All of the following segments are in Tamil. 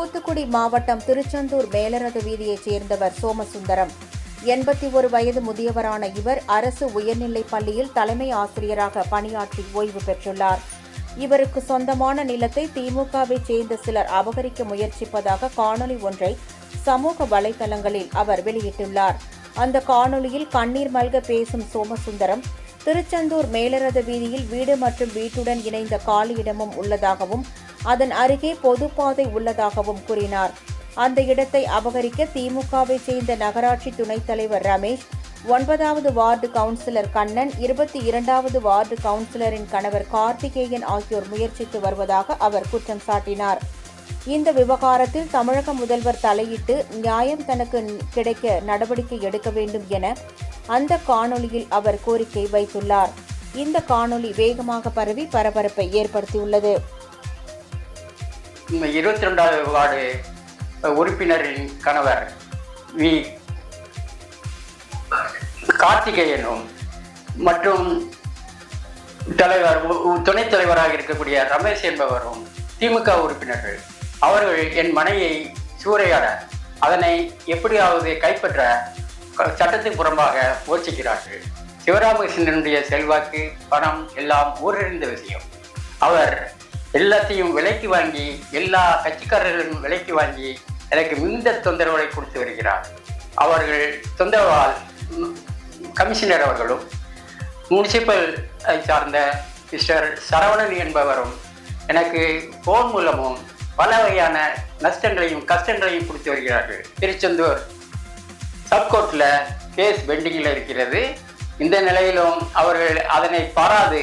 தூத்துக்குடி மாவட்டம் திருச்செந்தூர் மேலரது வீதியைச் சேர்ந்தவர் சோமசுந்தரம். 81 வயது முதியவரான இவர் அரசு உயர்நிலைப் பள்ளியில் தலைமை ஆசிரியராக பணியாற்றி ஓய்வு பெற்றுள்ளார். இவருக்கு சொந்தமான நிலத்தை திமுகவைச் சேர்ந்த சிலர் அபகரிக்க முயற்சிப்பதாக காணொலி ஒன்றை சமூக வலைதளங்களில் அவர் வெளியிட்டுள்ளார். அந்த காணொலியில் கண்ணீர் மல்க பேசும் சோமசுந்தரம், திருச்செந்தூர் மேலரத வீதியில் வீடு மற்றும் வீட்டுடன் இணைந்த காலியிடமும் உள்ளதாகவும் அதன் அருகே பொதுப்பாதை உள்ளதாகவும் கூறினார். அந்த இடத்தை அபகரிக்க திமுகவை சேர்ந்த நகராட்சி துணைத் தலைவர் ரமேஷ், 9வது வார்டு கவுன்சிலர் கண்ணன், 22வது வார்டு கவுன்சிலரின் கணவர் கார்த்திகேயன் ஆகியோர் முயற்சித்து வருவதாக அவர் குற்றம் சாட்டினார். இந்த விவகாரத்தில் தமிழக முதல்வர் தலையிட்டு நியாயம் தனக்கு கிடைக்க நடவடிக்கை எடுக்க வேண்டும் என அந்த காணொலியில் அவர் கோரிக்கை வைத்துள்ளார். இந்த காணொலி வேகமாக பரவி பரபரப்பை ஏற்படுத்தியுள்ளது. 22வது வார்டு உறுப்பினரின் கணவர் வி கார்த்திகேயனும் மற்றும் துணைத் தலைவராக இருக்கக்கூடிய ரமேஷ் என்பவரும் திமுக உறுப்பினர்கள். அவர்கள் என் மனையை சூறையாட, அதனை எப்படியாவது கைப்பற்ற சட்டத்துக்கு புறம்பாக முயற்சிக்கிறார்கள். சிவராமகிருஷ்ணனுடைய செல்வாக்கு, பணம் எல்லாம் ஊரறிந்த விஷயம். அவர் எல்லாத்தையும் விலைக்கு வாங்கி, எல்லா கட்சிக்காரர்களும் விலைக்கு வாங்கி எனக்கு மிகுந்த தொந்தரவுகளை கொடுத்து வருகிறார். அவர்கள் தொந்தரவால் கமிஷனர் அவர்களும் முனிசிபல் சார்ந்த மிஸ்டர் சரவணன் என்பவரும் எனக்கு போன் மூலமும் பல வகையான நஷ்டங்களையும் கஷ்டங்களையும் கொடுத்து வருகிறார்கள். திருச்செந்தூர் சப்கோர்ட்டில் கேஸ் பெண்டிங்கில் இருக்கிறது. இந்த நிலையிலும் அவர்கள் அதனை பாராது,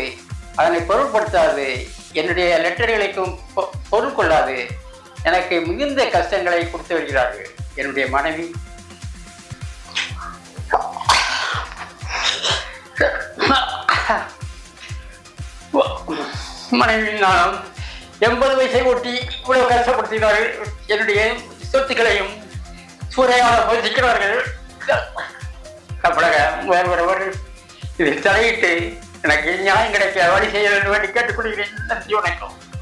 அதனை பொருட்படுத்தாது, என்னுடைய லெட்டர்களுக்கும் பொருள் கொள்ளாது எனக்கு மிகுந்த கஷ்டங்களை கொடுத்து வருகிறார்கள். என்னுடைய மனைவி நானும் 80 வயசை ஒட்டி இவ்வளவு கஷ்டப்படுத்தினார்கள். என்னுடைய சொத்துக்களையும் சூறையாட முயற்சிக்கிறார்கள். வேறு இதில் தலையிட்டு எனக்கு நியாயம் கிடைக்க வழி செய்ய வேண்டும் என்று கேட்டுக்கொள்கிறேன். நன்றி, வணக்கம்.